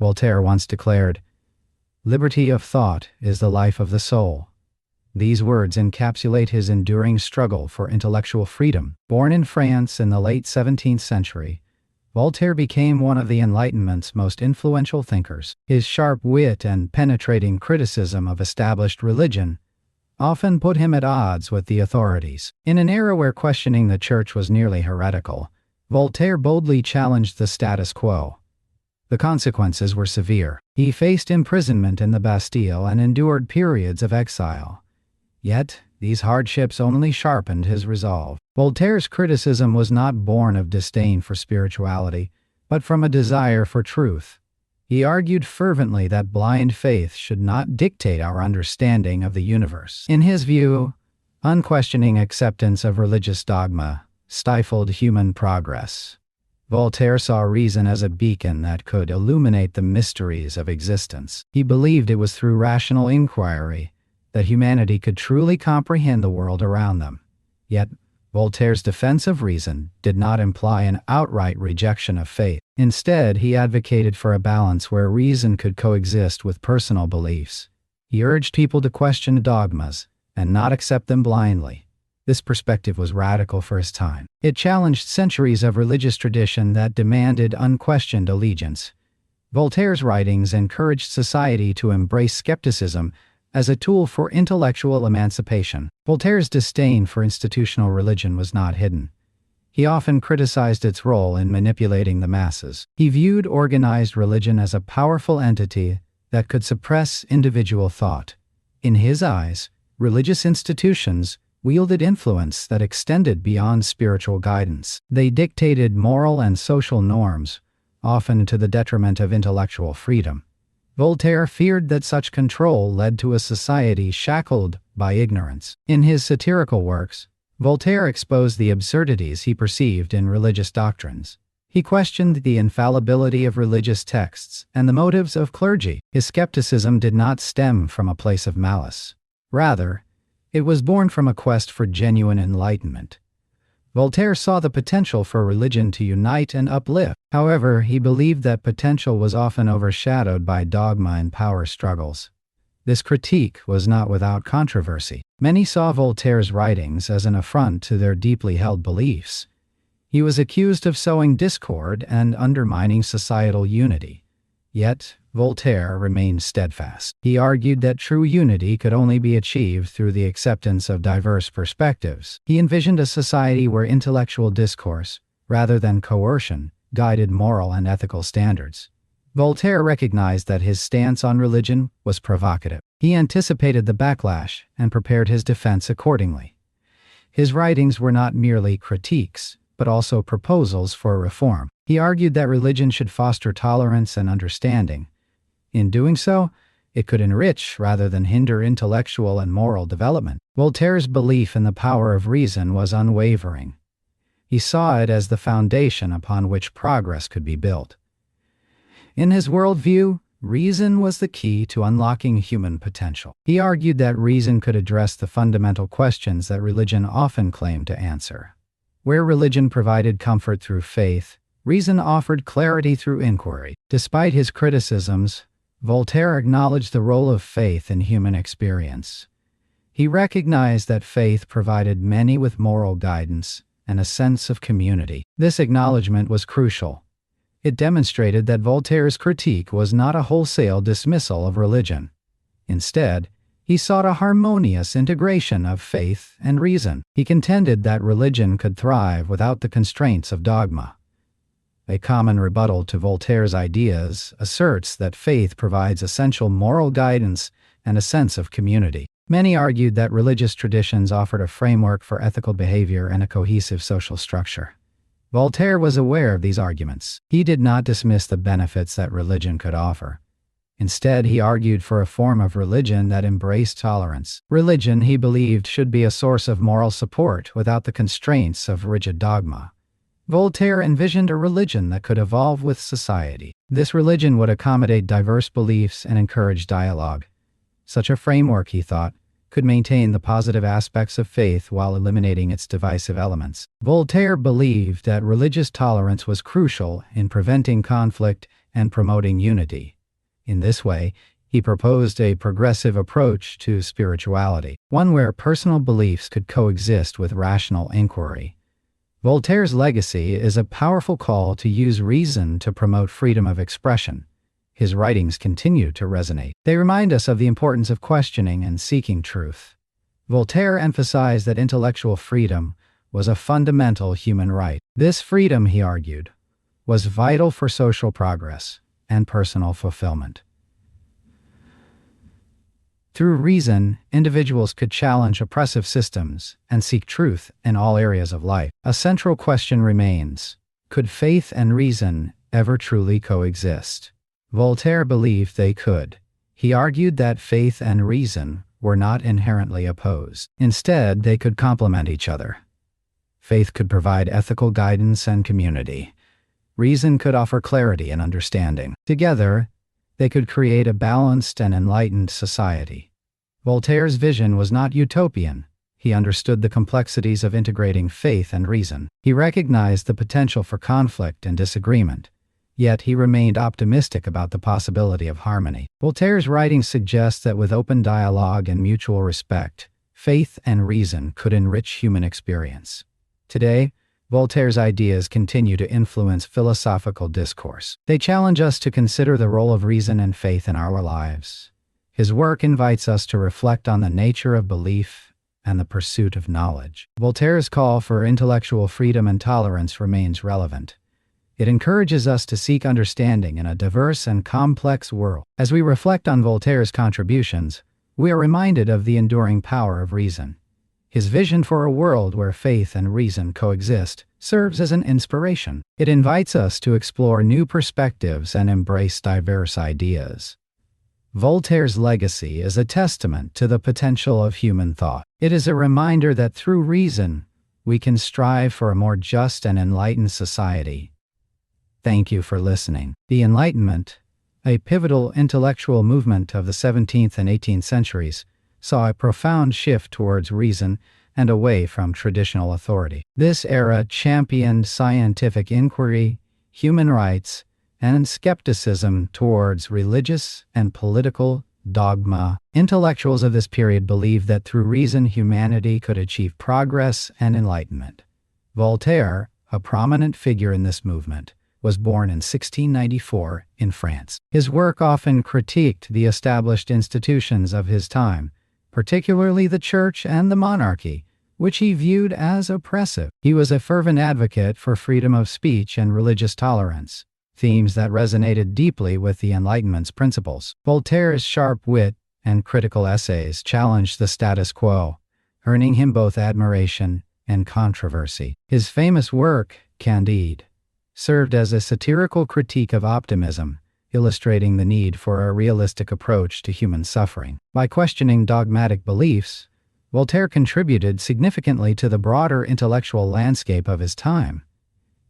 Voltaire once declared, "Liberty of thought is the life of the soul." These words encapsulate his enduring struggle for intellectual freedom. Born in France in the late 17th century, Voltaire became one of the Enlightenment's most influential thinkers. His sharp wit and penetrating criticism of established religion often put him at odds with the authorities. In an era where questioning the church was nearly heretical, Voltaire boldly challenged the status quo. The consequences were severe. He faced imprisonment in the Bastille and endured periods of exile. Yet, these hardships only sharpened his resolve. Voltaire's criticism was not born of disdain for spirituality, but from a desire for truth. He argued fervently that blind faith should not dictate our understanding of the universe. In his view, unquestioning acceptance of religious dogma stifled human progress. Voltaire saw reason as a beacon that could illuminate the mysteries of existence. He believed it was through rational inquiry that humanity could truly comprehend the world around them. Yet, Voltaire's defense of reason did not imply an outright rejection of faith. Instead, he advocated for a balance where reason could coexist with personal beliefs. He urged people to question dogmas and not accept them blindly. This perspective was radical for his time. It challenged centuries of religious tradition that demanded unquestioned allegiance. Voltaire's writings encouraged society to embrace skepticism as a tool for intellectual emancipation. Voltaire's disdain for institutional religion was not hidden. He often criticized its role in manipulating the masses. He viewed organized religion as a powerful entity that could suppress individual thought. In his eyes, religious institutions wielded influence that extended beyond spiritual guidance. They dictated moral and social norms, often to the detriment of intellectual freedom. Voltaire feared that such control led to a society shackled by ignorance. In his satirical works, Voltaire exposed the absurdities he perceived in religious doctrines. He questioned the infallibility of religious texts and the motives of clergy. His skepticism did not stem from a place of malice. Rather, it was born from a quest for genuine enlightenment. Voltaire saw the potential for religion to unite and uplift. However, he believed that potential was often overshadowed by dogma and power struggles. This critique was not without controversy. Many saw Voltaire's writings as an affront to their deeply held beliefs. He was accused of sowing discord and undermining societal unity. Yet, Voltaire remained steadfast. He argued that true unity could only be achieved through the acceptance of diverse perspectives. He envisioned a society where intellectual discourse, rather than coercion, guided moral and ethical standards. Voltaire recognized that his stance on religion was provocative. He anticipated the backlash and prepared his defense accordingly. His writings were not merely critiques, but also proposals for reform. He argued that religion should foster tolerance and understanding. In doing so, it could enrich rather than hinder intellectual and moral development. Voltaire's belief in the power of reason was unwavering. He saw it as the foundation upon which progress could be built. In his worldview, reason was the key to unlocking human potential. He argued that reason could address the fundamental questions that religion often claimed to answer. Where religion provided comfort through faith, reason offered clarity through inquiry. Despite his criticisms, Voltaire acknowledged the role of faith in human experience. He recognized that faith provided many with moral guidance and a sense of community. This acknowledgement was crucial. It demonstrated that Voltaire's critique was not a wholesale dismissal of religion. Instead, he sought a harmonious integration of faith and reason. He contended that religion could thrive without the constraints of dogma. A common rebuttal to Voltaire's ideas asserts that faith provides essential moral guidance and a sense of community. Many argued that religious traditions offered a framework for ethical behavior and a cohesive social structure. Voltaire was aware of these arguments. He did not dismiss the benefits that religion could offer. Instead, he argued for a form of religion that embraced tolerance. Religion, he believed, should be a source of moral support without the constraints of rigid dogma. Voltaire envisioned a religion that could evolve with society. This religion would accommodate diverse beliefs and encourage dialogue. Such a framework, he thought, could maintain the positive aspects of faith while eliminating its divisive elements. Voltaire believed that religious tolerance was crucial in preventing conflict and promoting unity. In this way, he proposed a progressive approach to spirituality, one where personal beliefs could coexist with rational inquiry. Voltaire's legacy is a powerful call to use reason to promote freedom of expression. His writings continue to resonate. They remind us of the importance of questioning and seeking truth. Voltaire emphasized that intellectual freedom was a fundamental human right. This freedom, he argued, was vital for social progress and personal fulfillment. Through reason, individuals could challenge oppressive systems and seek truth in all areas of life. A central question remains: could faith and reason ever truly coexist? Voltaire believed they could. He argued that faith and reason were not inherently opposed. Instead, they could complement each other. Faith could provide ethical guidance and community. Reason could offer clarity and understanding. Together, they could create a balanced and enlightened society. Voltaire's vision was not utopian. He understood the complexities of integrating faith and reason. He recognized the potential for conflict and disagreement, yet he remained optimistic about the possibility of harmony. Voltaire's writings suggest that with open dialogue and mutual respect, faith and reason could enrich human experience. Today, Voltaire's ideas continue to influence philosophical discourse. They challenge us to consider the role of reason and faith in our lives. His work invites us to reflect on the nature of belief and the pursuit of knowledge. Voltaire's call for intellectual freedom and tolerance remains relevant. It encourages us to seek understanding in a diverse and complex world. As we reflect on Voltaire's contributions, we are reminded of the enduring power of reason. His vision for a world where faith and reason coexist serves as an inspiration. It invites us to explore new perspectives and embrace diverse ideas. Voltaire's legacy is a testament to the potential of human thought. It is a reminder that through reason, we can strive for a more just and enlightened society. Thank you for listening. The Enlightenment, a pivotal intellectual movement of the 17th and 18th centuries, saw a profound shift towards reason and away from traditional authority. This era championed scientific inquiry, human rights, and skepticism towards religious and political dogma. Intellectuals of this period believed that through reason humanity could achieve progress and enlightenment. Voltaire, a prominent figure in this movement, was born in 1694 in France. His work often critiqued the established institutions of his time, particularly the church and the monarchy, which he viewed as oppressive. He was a fervent advocate for freedom of speech and religious tolerance, themes that resonated deeply with the Enlightenment's principles. Voltaire's sharp wit and critical essays challenged the status quo, earning him both admiration and controversy. His famous work, Candide, served as a satirical critique of optimism, illustrating the need for a realistic approach to human suffering. By questioning dogmatic beliefs, Voltaire contributed significantly to the broader intellectual landscape of his time.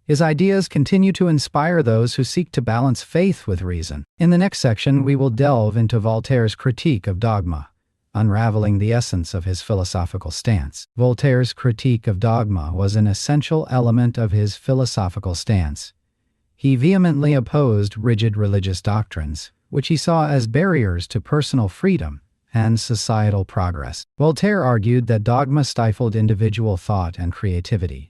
His ideas continue to inspire those who seek to balance faith with reason. In the next section, we will delve into Voltaire's critique of dogma, unraveling the essence of his philosophical stance. Voltaire's critique of dogma was an essential element of his philosophical stance. He vehemently opposed rigid religious doctrines, which he saw as barriers to personal freedom and societal progress. Voltaire argued that dogma stifled individual thought and creativity.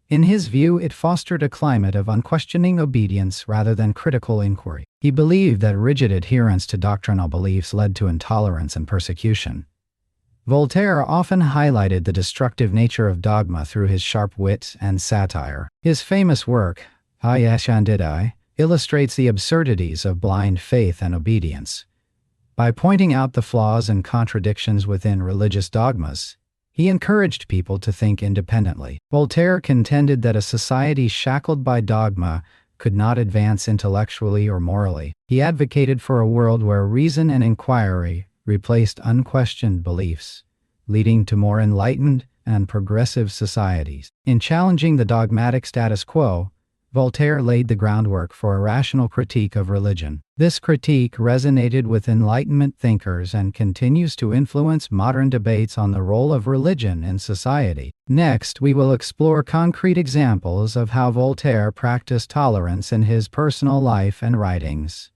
In his view, it fostered a climate of unquestioning obedience rather than critical inquiry. He believed that rigid adherence to doctrinal beliefs led to intolerance and persecution. Voltaire often highlighted the destructive nature of dogma through his sharp wit and satire. His famous work, Hindered, illustrates the absurdities of blind faith and obedience. By pointing out the flaws and contradictions within religious dogmas, he encouraged people to think independently. Voltaire contended that a society shackled by dogma could not advance intellectually or morally. He advocated for a world where reason and inquiry replaced unquestioned beliefs, leading to more enlightened and progressive societies. In challenging the dogmatic status quo, Voltaire laid the groundwork for a rational critique of religion. This critique resonated with Enlightenment thinkers and continues to influence modern debates on the role of religion in society. Next, we will explore concrete examples of how Voltaire practiced tolerance in his personal life and writings.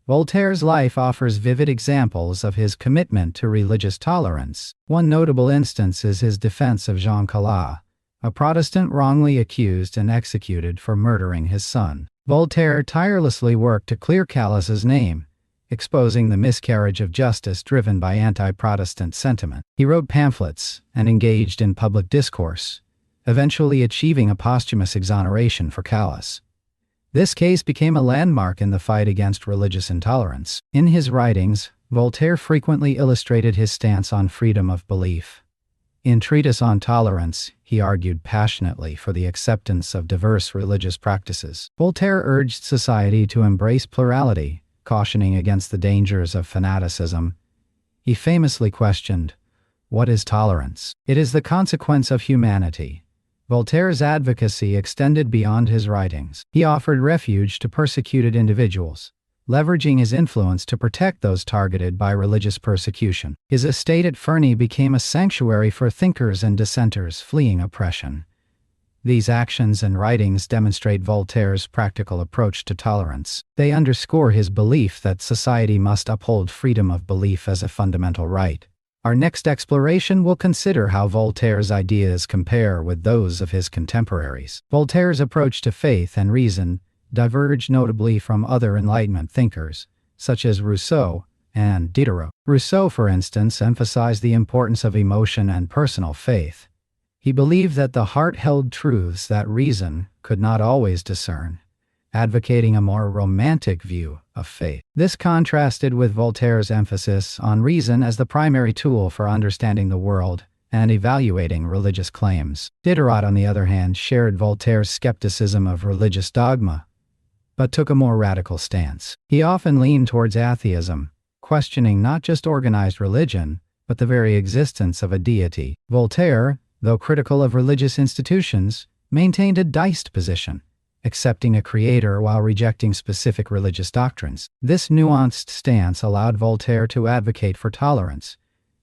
Voltaire's life offers vivid examples of his commitment to religious tolerance. One notable instance is his defense of Jean Calas, a Protestant wrongly accused and executed for murdering his son. Voltaire tirelessly worked to clear Calas's name, exposing the miscarriage of justice driven by anti-Protestant sentiment. He wrote pamphlets and engaged in public discourse, eventually achieving a posthumous exoneration for Calas. This case became a landmark in the fight against religious intolerance. In his writings, Voltaire frequently illustrated his stance on freedom of belief. In Treatise on Tolerance, he argued passionately for the acceptance of diverse religious practices. Voltaire urged society to embrace plurality, cautioning against the dangers of fanaticism. He famously questioned, "What is tolerance? It is the consequence of humanity." Voltaire's advocacy extended beyond his writings. He offered refuge to persecuted individuals, leveraging his influence to protect those targeted by religious persecution. His estate at Ferney became a sanctuary for thinkers and dissenters fleeing oppression. These actions and writings demonstrate Voltaire's practical approach to tolerance. They underscore his belief that society must uphold freedom of belief as a fundamental right. Our next exploration will consider how Voltaire's ideas compare with those of his contemporaries. Voltaire's approach to faith and reason diverged notably from other Enlightenment thinkers, such as Rousseau and Diderot. Rousseau, for instance, emphasized the importance of emotion and personal faith. He believed that the heart held truths that reason could not always discern, advocating a more romantic view of faith. This contrasted with Voltaire's emphasis on reason as the primary tool for understanding the world and evaluating religious claims. Diderot, on the other hand, shared Voltaire's skepticism of religious dogma, but took a more radical stance. He often leaned towards atheism, questioning not just organized religion, but the very existence of a deity. Voltaire, though critical of religious institutions, maintained a diced position, accepting a creator while rejecting specific religious doctrines. This nuanced stance allowed Voltaire to advocate for tolerance,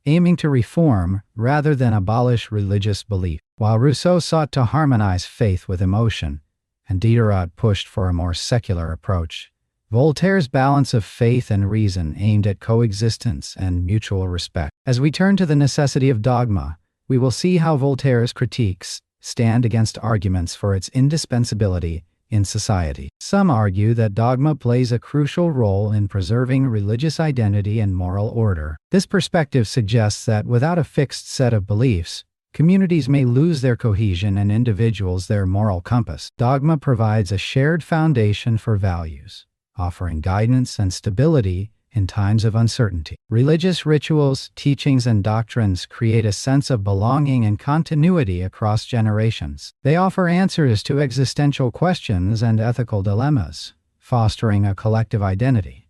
aiming to reform rather than abolish religious belief, while Rousseau sought to harmonize faith with emotion, and Diderot pushed for a more secular approach. Voltaire's balance of faith and reason aimed at coexistence and mutual respect. As we turn to the necessity of dogma, we will see how Voltaire's critiques stand against arguments for its indispensability in society. Some argue that dogma plays a crucial role in preserving religious identity and moral order. This perspective suggests that without a fixed set of beliefs, communities may lose their cohesion and individuals their moral compass. Dogma provides a shared foundation for values, offering guidance and stability in times of uncertainty. Religious rituals, teachings, and doctrines create a sense of belonging and continuity across generations. They offer answers to existential questions and ethical dilemmas, fostering a collective identity.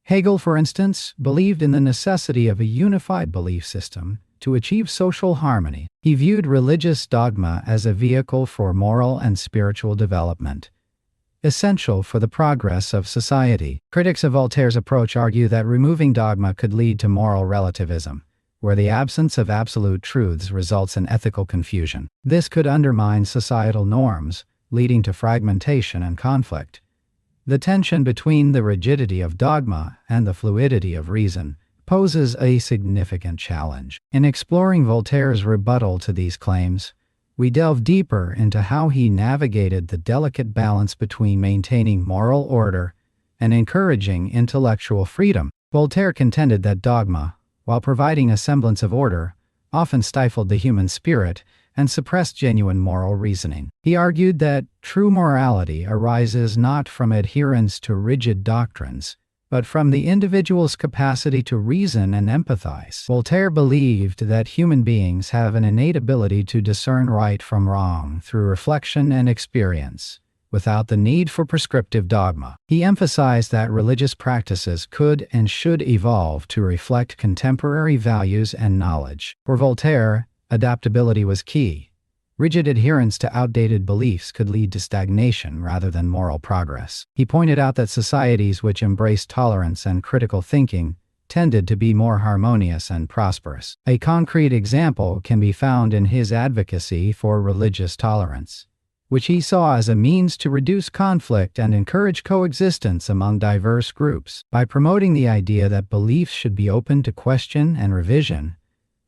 Hegel, for instance, believed in the necessity of a unified belief system to achieve social harmony. He viewed religious dogma as a vehicle for moral and spiritual development, essential for the progress of society. Critics of Voltaire's approach argue that removing dogma could lead to moral relativism, where the absence of absolute truths results in ethical confusion. This could undermine societal norms, leading to fragmentation and conflict. The tension between the rigidity of dogma and the fluidity of reason poses a significant challenge. In exploring Voltaire's rebuttal to these claims, we delve deeper into how he navigated the delicate balance between maintaining moral order and encouraging intellectual freedom. Voltaire contended that dogma, while providing a semblance of order, often stifled the human spirit and suppressed genuine moral reasoning. He argued that true morality arises not from adherence to rigid doctrines, but from the individual's capacity to reason and empathize. Voltaire believed that human beings have an innate ability to discern right from wrong through reflection and experience, without the need for prescriptive dogma. He emphasized that religious practices could and should evolve to reflect contemporary values and knowledge. For Voltaire, adaptability was key. Rigid adherence to outdated beliefs could lead to stagnation rather than moral progress. He pointed out that societies which embraced tolerance and critical thinking tended to be more harmonious and prosperous. A concrete example can be found in his advocacy for religious tolerance, which he saw as a means to reduce conflict and encourage coexistence among diverse groups. By promoting the idea that beliefs should be open to question and revision,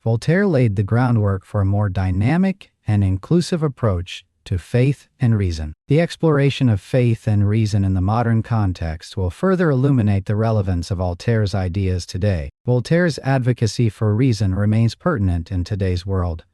Voltaire laid the groundwork for a more dynamic and inclusive approach to faith and reason. The exploration of faith and reason in the modern context will further illuminate the relevance of Voltaire's ideas today. Voltaire's advocacy for reason remains pertinent in today's world,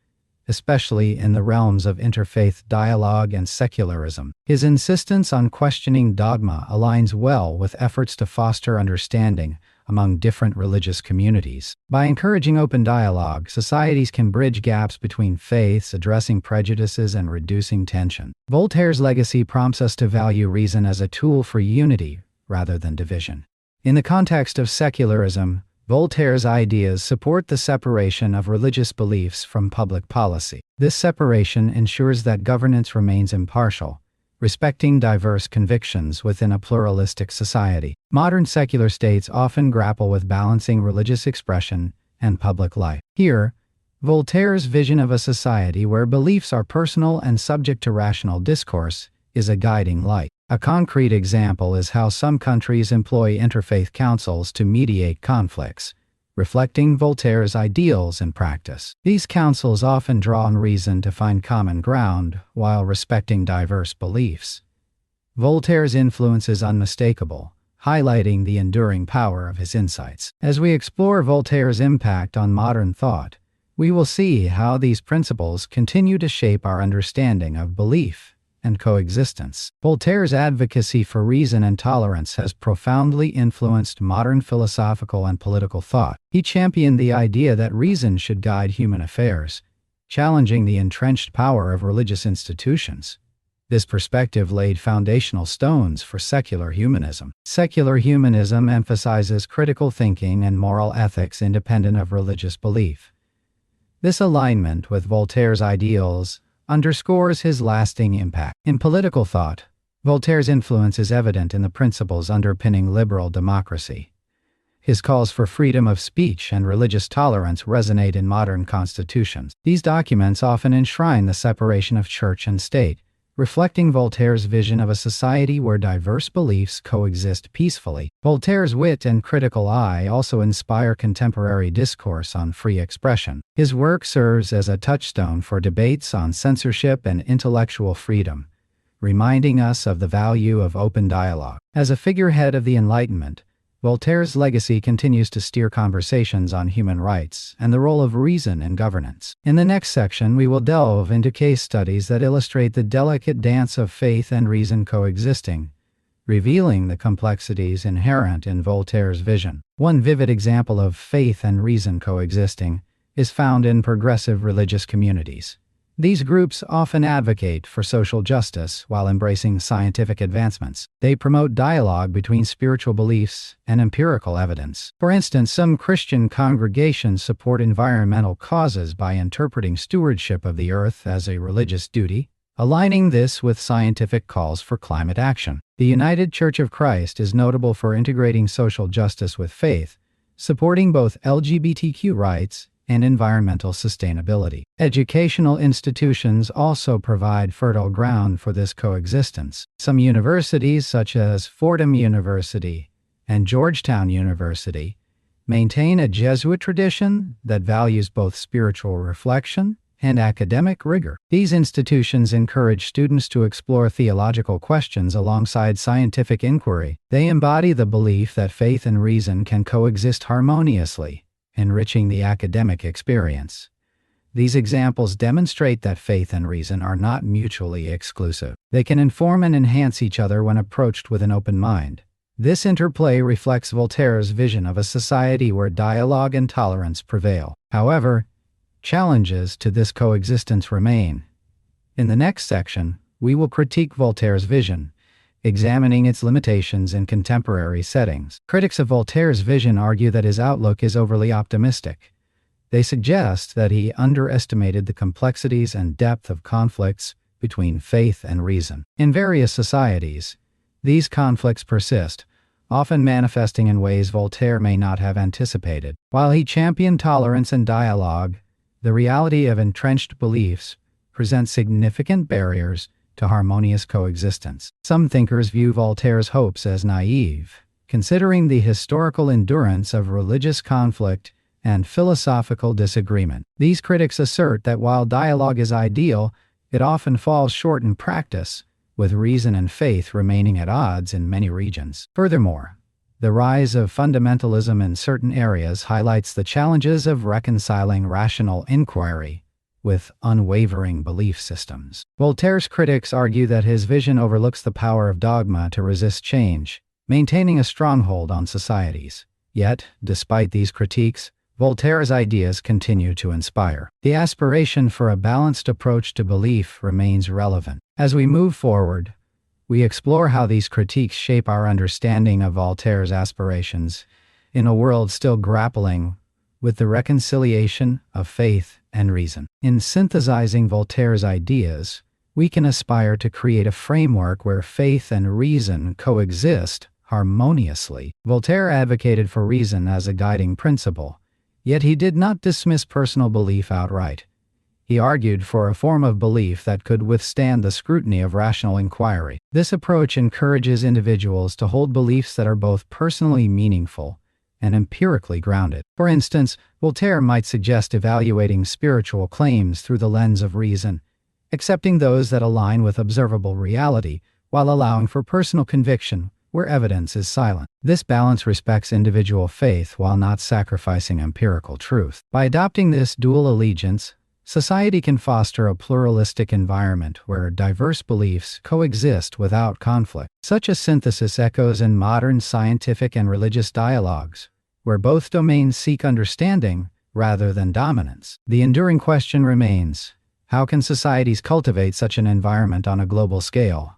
especially in the realms of interfaith dialogue and secularism. His insistence on questioning dogma aligns well with efforts to foster understanding among different religious communities. By encouraging open dialogue, societies can bridge gaps between faiths, addressing prejudices and reducing tension. Voltaire's legacy prompts us to value reason as a tool for unity rather than division. In the context of secularism, Voltaire's ideas support the separation of religious beliefs from public policy. This separation ensures that governance remains impartial, respecting diverse convictions within a pluralistic society. Modern secular states often grapple with balancing religious expression and public life. Here, Voltaire's vision of a society where beliefs are personal and subject to rational discourse is a guiding light. A concrete example is how some countries employ interfaith councils to mediate conflicts, reflecting Voltaire's ideals in practice. These councils often draw on reason to find common ground while respecting diverse beliefs. Voltaire's influence is unmistakable, highlighting the enduring power of his insights. As we explore Voltaire's impact on modern thought, we will see how these principles continue to shape our understanding of belief and coexistence. Voltaire's advocacy for reason and tolerance has profoundly influenced modern philosophical and political thought. He championed the idea that reason should guide human affairs, challenging the entrenched power of religious institutions. This perspective laid foundational stones for secular humanism. Secular humanism emphasizes critical thinking and moral ethics independent of religious belief. This alignment with Voltaire's ideals underscores his lasting impact. In political thought, Voltaire's influence is evident in the principles underpinning liberal democracy. His calls for freedom of speech and religious tolerance resonate in modern constitutions. These documents often enshrine the separation of church and state, reflecting Voltaire's vision of a society where diverse beliefs coexist peacefully. Voltaire's wit and critical eye also inspire contemporary discourse on free expression. His work serves as a touchstone for debates on censorship and intellectual freedom, reminding us of the value of open dialogue. As a figurehead of the Enlightenment, Voltaire's legacy continues to steer conversations on human rights and the role of reason in governance. In the next section, we will delve into case studies that illustrate the delicate dance of faith and reason coexisting, revealing the complexities inherent in Voltaire's vision. One vivid example of faith and reason coexisting is found in progressive religious communities. These groups often advocate for social justice while embracing scientific advancements. They promote dialogue between spiritual beliefs and empirical evidence. For instance, some Christian congregations support environmental causes by interpreting stewardship of the earth as a religious duty, aligning this with scientific calls for climate action. The United Church of Christ is notable for integrating social justice with faith, supporting both LGBTQ rights and environmental sustainability. Educational institutions also provide fertile ground for this coexistence. Some universities, such as Fordham University and Georgetown University, maintain a Jesuit tradition that values both spiritual reflection and academic rigor. These institutions encourage students to explore theological questions alongside scientific inquiry. They embody the belief that faith and reason can coexist harmoniously, enriching the academic experience. These examples demonstrate that faith and reason are not mutually exclusive. They can inform and enhance each other when approached with an open mind. This interplay reflects Voltaire's vision of a society where dialogue and tolerance prevail. However, challenges to this coexistence remain. In the next section, we will critique Voltaire's vision, examining its limitations in contemporary settings. Critics of Voltaire's vision argue that his outlook is overly optimistic, They suggest that he underestimated the complexities and depth of conflicts between faith and reason. In various societies, these conflicts persist, often manifesting in ways Voltaire may not have anticipated. While he championed tolerance and dialogue, the reality of entrenched beliefs presents significant barriers to harmonious coexistence. Some thinkers view Voltaire's hopes as naive, considering the historical endurance of religious conflict and philosophical disagreement. These critics assert that while dialogue is ideal, it often falls short in practice, with reason and faith remaining at odds in many regions. Furthermore, the rise of fundamentalism in certain areas highlights the challenges of reconciling rational inquiry with unwavering belief systems. Voltaire's critics argue that his vision overlooks the power of dogma to resist change, maintaining a stronghold on societies. Yet, despite these critiques, Voltaire's ideas continue to inspire. The aspiration for a balanced approach to belief remains relevant. As we move forward, we explore how these critiques shape our understanding of Voltaire's aspirations in a world still grappling with the reconciliation of faith and reason. In synthesizing Voltaire's ideas, we can aspire to create a framework where faith and reason coexist harmoniously. Voltaire advocated for reason as a guiding principle, yet he did not dismiss personal belief outright. He argued for a form of belief that could withstand the scrutiny of rational inquiry. This approach encourages individuals to hold beliefs that are both personally meaningful and empirically grounded. For instance, Voltaire might suggest evaluating spiritual claims through the lens of reason, accepting those that align with observable reality, while allowing for personal conviction where evidence is silent. This balance respects individual faith while not sacrificing empirical truth. By adopting this dual allegiance, society can foster a pluralistic environment where diverse beliefs coexist without conflict. Such a synthesis echoes in modern scientific and religious dialogues, where both domains seek understanding rather than dominance. The enduring question remains: how can societies cultivate such an environment on a global scale?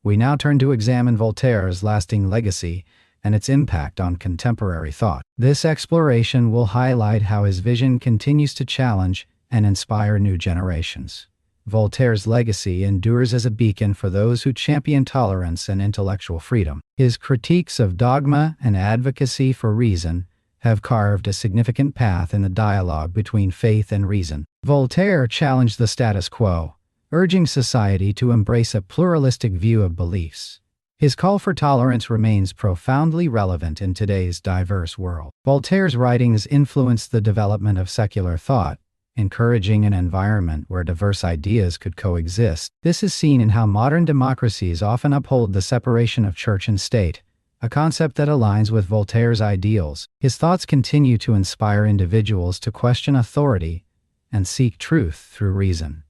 We now turn to examine Voltaire's lasting legacy and its impact on contemporary thought. This exploration will highlight how his vision continues to challenge and inspire new generations. Voltaire's legacy endures as a beacon for those who champion tolerance and intellectual freedom. His critiques of dogma and advocacy for reason have carved a significant path in the dialogue between faith and reason. Voltaire challenged the status quo, urging society to embrace a pluralistic view of beliefs. His call for tolerance remains profoundly relevant in today's diverse world. Voltaire's writings influenced the development of secular thought, encouraging an environment where diverse ideas could coexist. This is seen in how modern democracies often uphold the separation of church and state, a concept that aligns with Voltaire's ideals. His thoughts continue to inspire individuals to question authority and seek truth through reason.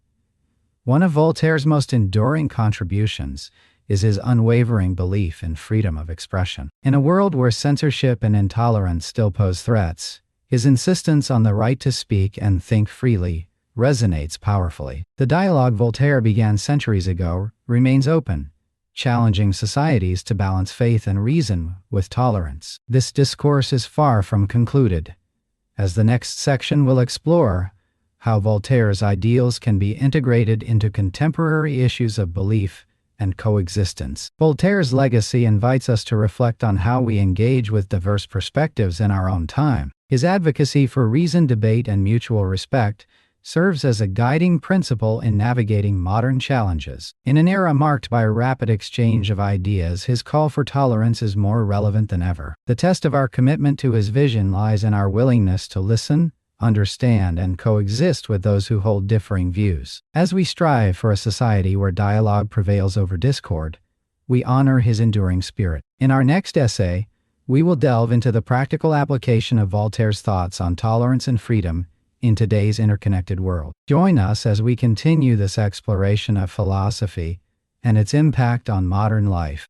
One of Voltaire's most enduring contributions is his unwavering belief in freedom of expression. In a world where censorship and intolerance still pose threats, his insistence on the right to speak and think freely resonates powerfully. The dialogue Voltaire began centuries ago remains open, challenging societies to balance faith and reason with tolerance. This discourse is far from concluded, as the next section will explore how Voltaire's ideals can be integrated into contemporary issues of belief and coexistence. Voltaire's legacy invites us to reflect on how we engage with diverse perspectives in our own time. His advocacy for reason, debate, and mutual respect serves as a guiding principle in navigating modern challenges. In an era marked by a rapid exchange of ideas, his call for tolerance is more relevant than ever. The test of our commitment to his vision lies in our willingness to listen, understand, and coexist with those who hold differing views. As we strive for a society where dialogue prevails over discord, we honor his enduring spirit. In our next essay, we will delve into the practical application of Voltaire's thoughts on tolerance and freedom in today's interconnected world. Join us as we continue this exploration of philosophy and its impact on modern life.